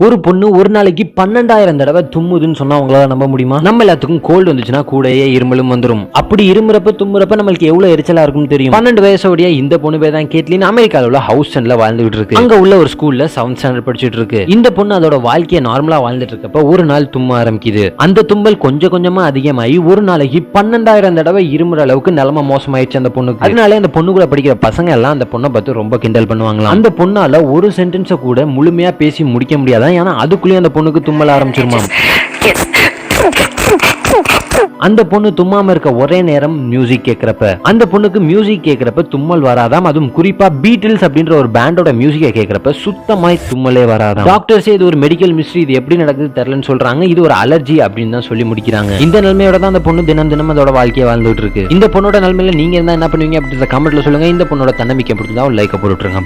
ஒரு பொண்ணு ஒரு நாளைக்கு 12,000 தடவை தும்முதுன்னு சொன்னா உங்களால நம்ப முடியுமா? நம்ம எல்லாத்துக்கும் கோல்டு வந்துச்சுன்னா கூடயே இருமலும் வந்துரும். அப்படி இருமுறப்ப தும்முறப்ப நம்மளுக்கு எவ்வளவு எரிச்சலா இருக்கும்னு தெரியும். 12 வயசோடைய இந்த பொண்ணு பேர் தான் கேட்லின். அமெரிக்கால உள்ள ஹவுஸ்டன்ல வாழ்ந்துட்டு இருக்கு. அங்க உள்ள ஒரு ஸ்கூல்ல 7th ஸ்டாண்டர்ட் படிச்சிட்டு இருக்கு. இந்த பொண்ணு அதோட வாழ்க்கையை நார்மலா வாழ்ந்துட்டு இருக்கப்ப ஒரு நாள் தும்ம ஆரம்பிக்குது. அந்த தும்பல் கொஞ்சம் கொஞ்சமா அதிகமாகி ஒரு நாளைக்கு 12,000 தடவை இருமுற அளவுக்கு நிலைமை மோசமாயிடுச்சு அந்த பொண்ணுக்கு. அதனால அந்த பொண்ணு கூட படிக்கிற பசங்க எல்லாம் அந்த பொண்ணை பார்த்து ரொம்ப கிண்டல் பண்ணுவாங்களாம். அந்த பொண்ணால ஒரு சென்டென்ஸை கூட முழுமையா பேசி முடிக்க முடியாதான். ஏன்னா அதுக்குள்ளேயே அந்த பொண்ணுக்கு தும்மல் ஆரம்பிச்சிருமா. அந்த பொண்ணு தும்மாம இருக்க ஒரே நேரம் மியூசிக் கேட்கிறப்ப அந்த பொண்ணுக்கு மியூசிக் கேட்கிறப்ப தும்மல் வராதாம். அதுவும் குறிப்பா பீட்டில்ஸ் அப்படின்ற ஒரு பேண்டோட மியூசிக்கை கேட்கிறப்ப சுத்தமாய் தும்மலே வராதாம். டாக்டர்ஸ் இது ஒரு மெடிக்கல் மிஸ்ட்ரி, இது எப்படி நடக்குது தெரியலன்னு சொல்றாங்க. இது ஒரு அலர்ஜி அப்படின்னு தான் சொல்லி முடிக்கிறாங்க. இந்த நிலைமையோட தான் அந்த பொண்ணு தினம் தினம் அதோட வாழ்க்கையை வாழ்ந்துட்டு இருக்கு. இந்த பொண்ணோட நிலைமையில நீங்க இருந்தா என்ன பண்ணுவீங்க அப்படின்ற கமெண்ட்ல சொல்லுங்க. இந்த பொண்ணோட தன்னம்பிக்கை பிடிச்சதா ஒரு லைக் போட்டுருங்க.